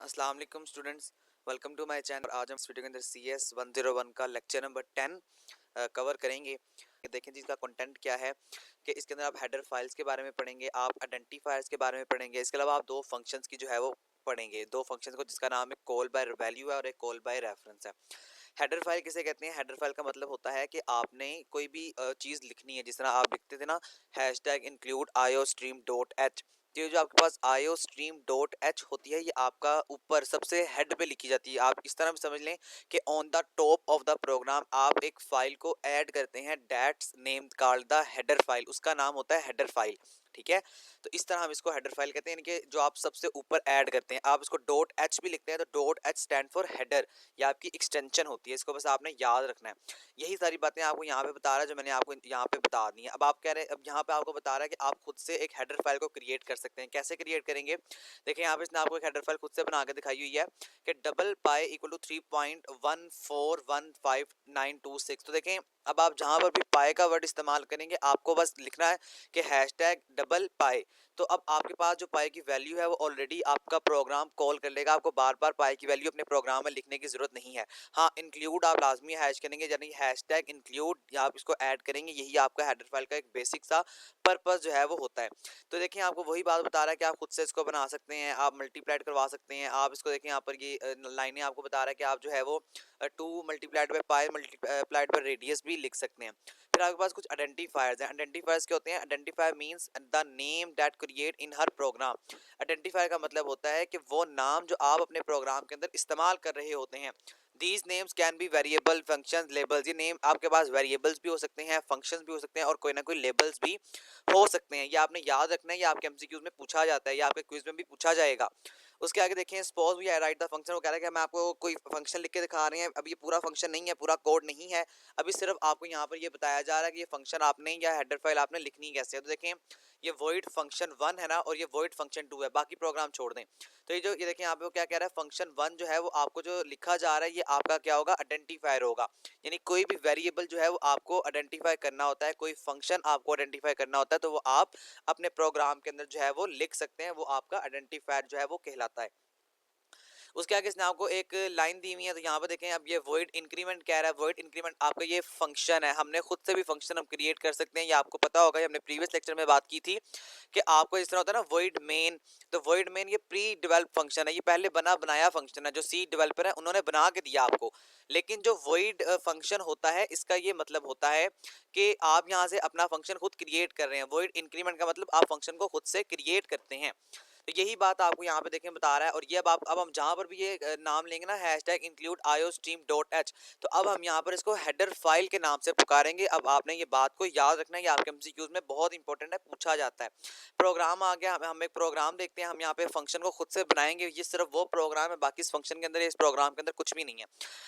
अस्सलाम वालेकुम students, welcome to my channel. आज हम इस वीडियो के अंदर CS 101 का लेक्चर नंबर 10 कवर करेंगे। देखें जी, इसका कंटेंट क्या है कि इसके अंदर आप हेडर फाइल्स के बारे में पढ़ेंगे, आप आइडेंटिफायर्स के बारे में पढ़ेंगे। इसके अलावा आप दो फंक्शंस की जो है वो पढ़ेंगे, दो फंक्शंस को जिसका नाम है कॉल बाय वैल्यू है और एक कॉल बाय रेफरेंस है। हेडर फाइल किसे कहते हैं? हेडर फाइल का मतलब होता है कि आपने कोई भी चीज़ लिखनी है, जिस तरह आप लिखते थे ना hashtag include iostream dot H. तो ये जो आपके पास आईओस्ट्रीम डॉट एच होती है, ये आपका ऊपर सबसे हेड पे लिखी जाती है। आप इस तरह भी समझ लें कि on the top of the program आप एक फाइल को ऐड करते हैं, that's name called the header file, उसका नाम होता है हेडर फाइल। ठीक है, तो इस तरह हम इसको हेडर फाइल कहते हैं, यानी कि जो आप सबसे ऊपर ऐड करते हैं। आप इसको डॉट एच भी लिखते हैं, तो dot H stand for header, ये आपकी एक्सटेंशन होती है, इसको बस आपने याद रखना है। यही सारी बातें आपको यहाँ पे बता रहा है, जो मैंने आपको यहाँ पे बता दी है। अब आप कह रहे हैं, अब यहाँ पे आपको बता रहा है कि आप खुद से एक हेडर फाइल को क्रिएट कर सकते हैं। कैसे क्रिएट करेंगे? देखिए, यहाँ पे इसने आपको एक हेडर फाइल खुद से बना के दिखाई हुई है कि डबल पाई इक्वल टू 3.1415926। तो देखें, अब आप जहाँ पर भी पाई का वर्ड इस्तेमाल करेंगे, आपको बस लिखना है कि हैशटैग डबल पाई। तो अब आपके पास जो पाई की वैल्यू है वो ऑलरेडी आपका प्रोग्राम कॉल कर लेगा, आपको बार बार पाई की वैल्यू अपने प्रोग्राम में लिखने की जरूरत नहीं है। हाँ, इंक्लूड आप लाजमी हैश करेंगे, यानी हैशटैग इंक्लूड आप इसको ऐड करेंगे, यही आपका हेडर फाइल का एक बेसिक सा पर्पस जो है वो होता है। तो देखिए, आपको वही बात बता रहा है कि आप खुद से इसको बना सकते हैं, आप मल्टीप्लाइड करवा सकते हैं। आप इसको देखें, यहाँ पर ये लाइनें आपको बता रहा है कि आप जो है वो 2 multiplied by pi multiplied by radius भी लिख सकते हैं। फिर आपके पास कुछ आइडेंटिफायर्स हैं। आइडेंटिफायर्स क्या होते हैं? Identifier means the name that create in हर प्रोग्राम। आइडेंटिफायर का मतलब होता है कि वो नाम जो आप अपने प्रोग्राम के अंदर इस्तेमाल कर रहे होते हैं। These names can be variable, functions, labels. ये नेम आपके पास वेरिएबल्स भी हो सकते हैं, फंक्शंस भी हो सकते हैं और कोई ना कोई लेबल्स भी हो सकते हैं। ये आपने याद रखना है, ये आपके एमसीक्यूज में पूछा जाता है, ये आपके क्विज में भी पूछा जाएगा। उसके आगे देखें, suppose we write the function. वो कह रहा है कि हम आपको कोई फंक्शन लिख के दिखा रहे हैं। अब ये पूरा फंक्शन नहीं है, पूरा कोड नहीं है, अभी सिर्फ आपको यहाँ पर ये बताया जा रहा है कि ये फंक्शन आपने या हेडर फाइल आपने लिखनी कैसे है। तो देखें, ये वॉइड फंक्शन 1 है ना, और ये वॉइड फंक्शन 2 है, बाकी प्रोग्राम छोड़ दें। तो ये देखिए, यहाँ पे वो क्या कह रहा है, फंक्शन 1 जो है वो आपको जो लिखा जा रहा है, ये आपका क्या होगा? आइडेंटिफायर होगा। यानी कोई भी वेरिएबल जो है वो आपको आइडेंटिफाई करना होता है, कोई फंक्शन आपको आइडेंटिफाई करना होता है, तो वो आप अपने प्रोग्राम के अंदर जो है वो लिख सकते हैं, वो आपका आइडेंटिफायर जो है वो कहलाता है। उसके आगे इसने आपको एक लाइन दी हुई है, तो यहाँ पे देखें, अब ये वॉइड इंक्रीमेंट कह रहा है। वॉइड इंक्रीमेंट आपका ये फंक्शन है, हमने खुद से भी फंक्शन हम क्रिएट कर सकते हैं, ये आपको पता होगा, हमने प्रीवियस लेक्चर में बात की थी कि आपको इस तरह होता है ना वॉइड मेन। तो वॉइड मेन ये प्री डेवलप फंक्शन है, ये पहले बना बनाया फंक्शन है, जो सी डेवलपर है उन्होंने बना के दिया आपको। लेकिन जो वॉइड फंक्शन होता है, इसका ये मतलब होता है कि आप यहाँ से अपना फंक्शन खुद क्रिएट कर रहे हैं। वॉइड इंक्रीमेंट का मतलब आप फंक्शन को खुद से क्रिएट करते हैं। तो यही बात आपको यहाँ पे देखें बता रहा है। और ये अब हम जहाँ पर भी ये नाम लेंगे ना, hashtag include iostream dot H, तो अब हम यहाँ पर इसको हेडर फाइल के नाम से पुकारेंगे। अब आपने ये बात को याद रखना है, ये आपके एमसीक्यूज में बहुत इंपॉर्टेंट है, पूछा जाता है। प्रोग्राम आ गया, हम एक प्रोग्राम देखते हैं, हम यहाँ पे फंक्शन को खुद से बनाएंगे। ये सिर्फ वो प्रोग्राम है, बाकी इस फंक्शन के अंदर, इस प्रोग्राम के अंदर कुछ भी नहीं है।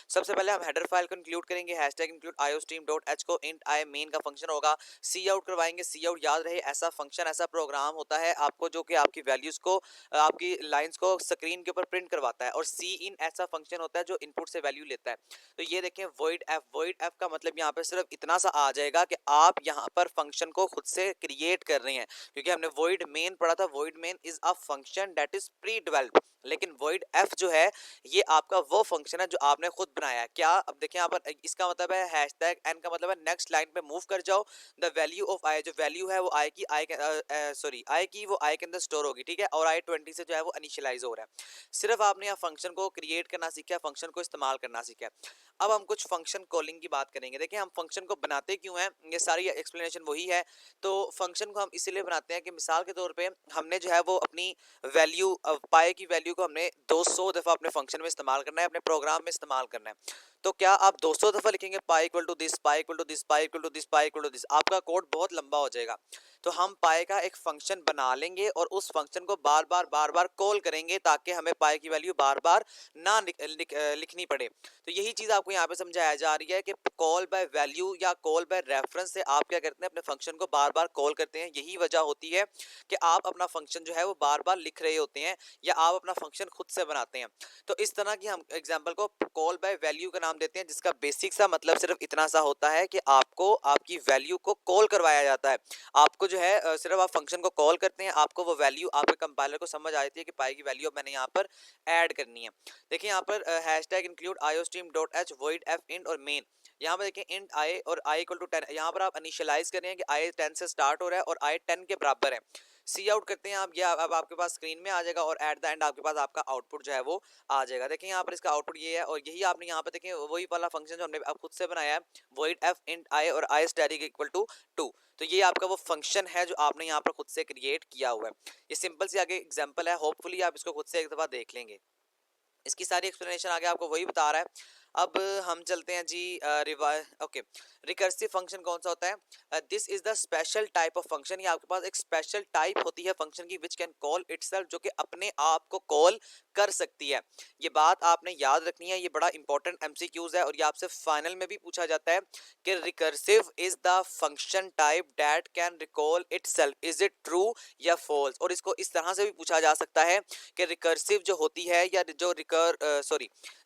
सबसे पहले हम हेडर फाइल को इंक्लूड करेंगे, hashtag include iostream dot H को इंट आई मेन का फंक्शन होगा, सी आउट करवाएंगे। सी आउट याद रहे, ऐसा फंक्शन, ऐसा प्रोग्राम होता है आपको जो कि आपकी वैल्यूज को, आपकी लाइंस को स्क्रीन के ऊपर प्रिंट करवाता है। और सी इन ऐसा फंक्शन होता है जो इनपुट से वैल्यू लेता है। तो ये देखें, वॉइड एफ। वॉइड एफ का मतलब यहाँ पे सिर्फ इतना सा आ जाएगा कि आप यहाँ पर फंक्शन को खुद से क्रिएट कर रहे हैं, क्योंकि हमने वॉइड मेन पढ़ा था। Void main is a function that is pre developed, लेकिन वॉइड एफ जो है ये आपका वो फंक्शन है जो आपने खुद बनाया है। क्या? अब देखिए, यहाँ पर इसका मतलब है हैशटैग एन का मतलब है नेक्स्ट लाइन पे मूव कर जाओ, द वैल्यू ऑफ आई, जो वैल्यू है वो आई की, आई की वो आई के अंदर स्टोर होगी। ठीक है, और आई 20 से जो है वो इनिशियलाइज हो रहा है। सिर्फ आपने यहाँ फंक्शन को क्रिएट करना सीखा है, फंक्शन को इस्तेमाल करना सीखा है। अब हम कुछ फंक्शन कॉलिंग की बात करेंगे। देखिए, हम फंक्शन को बनाते क्यों हैं, ये सारी एक्सप्लेनेशन वही है। तो फंक्शन को हम इसीलिए बनाते हैं कि मिसाल के तौर पे हमने जो है वो अपनी वैल्यू, पाई की वैल्यू को हमने 200 दफ़ा अपने फंक्शन में इस्तेमाल करना है, अपने प्रोग्राम में इस्तेमाल करना है। तो क्या आप 200 दफ़ा लिखेंगे pi equal to this, pi equal to this, pi equal to this, pi equal to this? आपका कोड बहुत लंबा हो जाएगा। तो हम पाई का एक फंक्शन बना लेंगे और उस फंक्शन को बार बार कॉल करेंगे, ताकि हमें पाई की वैल्यू बार बार ना लिखनी पड़े। तो यही चीज़ आपको यहाँ पे समझाया जा रही है कि कॉल बाय वैल्यू या कॉल बाय रेफरेंस से आप क्या करते हैं, अपने फंक्शन को बार बार कॉल करते हैं। यही वजह होती है कि आप अपना फंक्शन जो है वो बार बार लिख रहे होते हैं, या आप अपना फंक्शन खुद से बनाते हैं। तो इस तरह की हम एग्जाम्पल को कॉल बाय वैल्यू के नाम देते हैं, जिसका बेसिक सा मतलब सिर्फ इतना सा होता है कि आपको आपकी वैल्यू को कॉल करवाया जाता है। आपको जो है सिर्फ आप फंक्शन को कॉल करते हैं, आपको वो वैल्यू आपके कंपाइलर को समझ आ जाती है कि पाई की वैल्यू अब मैंने यहाँ पर ऐड करनी है। देखिए यहाँ पर hashtag include iostream.h void f int और मेन, यहाँ पर देखिए इंट आई और आई इक्वल टू 10, यहाँ पर आप इनिशियलाइज कर रहे हैं कि आई 10 से स्टार्ट हो रहा है और आई 10 के बराबर है। सी आउट करते हैं आप, ये अब आपके पास स्क्रीन में आ जाएगा और एट द एंड आपके पास आपका आउटपुट जो है वो आ जाएगा। देखिए यहाँ पर इसका आउटपुट ये है और यही आपने यहाँ पर देखें वही वाला फंक्शन जो हमने अब खुद से बनाया है, void f int i और i static इक्वल टू 2। तो ये आपका वो फंक्शन है जो आपने यहाँ पर खुद से क्रिएट किया हुआ है। ये सिंपल सी आगे एग्जांपल है, होपफुली आप इसको खुद से एक दफा देख लेंगे। इसकी सारी एक्सप्लेनेशन आगे आपको वही बता रहा है। अब हम चलते हैं जी ओके, रिकर्सिव फंक्शन कौन सा होता है? This is the special type of function. ये आपके पास एक स्पेशल टाइप होती है फंक्शन की विच कैन कॉल इटसेल्फ, जो कि अपने आप को कॉल कर सकती है। ये बात आपने याद रखनी है, ये बड़ा इंपॉर्टेंट एमसीक्यूज है और ये आपसे फाइनल में भी पूछा जाता है कि recursive is the function type that can recall itself, is it true या फॉल्स। और इसको इस तरह से भी पूछा जा सकता है कि रिकर्सिव जो होती है या जो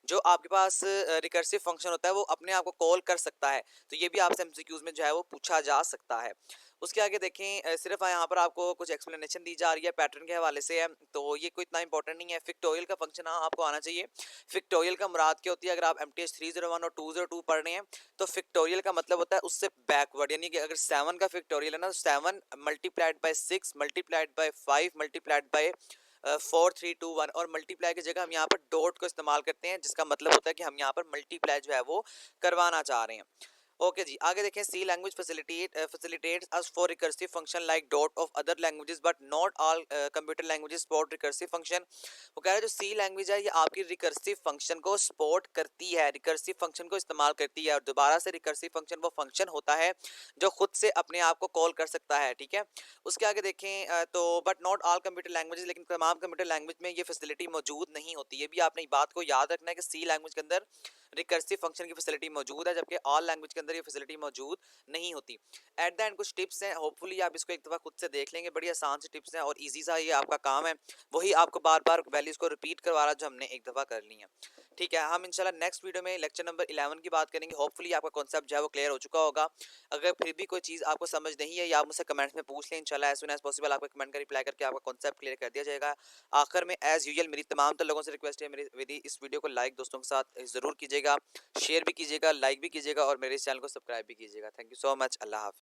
जो आपके पास रिकर्सिव फंक्शन होता है वो अपने आप को कॉल कर सकता है। तो ये भी आपसे एमसीक्यूज में जो है वो पूछा जा सकता है। उसके आगे देखें, सिर्फ यहाँ पर आपको कुछ एक्सप्लेनेशन दी जा रही है पैटर्न के हवाले से है, तो ये कोई इतना इंपॉर्टेंट नहीं है। फिक्टोरियल का फंक्शन आपको आना चाहिए। फिक्टोरियल का मुराद क्या होती है? अगर आप MTH 301 और 202 पढ़ रहे हैं तो फिक्टोरियल का मतलब होता है उससे बैकवर्ड, यानी कि अगर 7 का फिक्टोरियल है ना, तो 7 multiplied by 6 multiplied by 5 multiplied by 4 3 2 1, और मल्टीप्लाई की जगह हम यहाँ पर डॉट को इस्तेमाल करते हैं, जिसका मतलब होता है कि हम यहाँ पर मल्टीप्लाई जो है वो करवाना चाह रहे हैं। ओके जी, आगे देखें, C language facilitates us for recursive function like dot of other languages but not all computer languages support recursive function. वो कह रहे हैं जो सी लैंग्वेज है ये आपकी रिकर्सिव फंक्शन को सपोर्ट करती है, रिकर्सिव फंक्शन को इस्तेमाल करती है। और दोबारा से रिकर्सिव फंक्शन वो फंक्शन होता है जो खुद से अपने आप को कॉल कर सकता है, ठीक है। उसके आगे देखें तो but not all computer languages, लेकिन तमाम कंप्यूटर लैंग्वेज में ये फैसिलिटी मौजूद नहीं होती। ये भी आपने बात को याद रखना है कि सी लैंग्वेज के अंदर रिकर्सिव फंक्शन की फैसिलिटी मौजूद है, जबकि ऑल लैंग्वेज के अंदर ये फैसिलिटी मौजूद नहीं होती। एट द एंड कुछ टिप्स हैं, होपफुली आप इसको एक दफ़ा खुद से देख लेंगे। बड़ी आसान सी टिप्स हैं और इजी सा ये आपका काम है, वही आपको बार बार वैल्यूज़ को रिपीट करवा रहा जो हमने एक दफ़ा कर ली है, ठीक है। हम इंशाल्लाह नेक्स्ट वीडियो में लेक्चर नंबर 11 की बात करेंगे। होपफुली आपका कॉन्सेप्ट जो है वो क्लियर हो चुका होगा। अगर फिर भी कोई चीज़ आपको समझ नहीं है या आप मुझसे कमेंट्स में पूछ लें, इंशाल्लाह एज सून एज पॉसिबल आपका कमेंट का रिप्लाई करके आपका कॉन्सेप्ट क्लियर कर दिया जाएगा। आखिर में एज यूजुअल मेरी तमाम तो लोगों से रिक्वेस्ट है, मेरी इस वीडियो को लाइक दोस्तों के साथ ज़रूर कीजिएगा, शेयर भी कीजिएगा, लाइक भी कीजिएगा और मेरे इस चैनल को सब्सक्राइब भी कीजिएगा। Thank you so much. अल्लाह हाफ़िज़।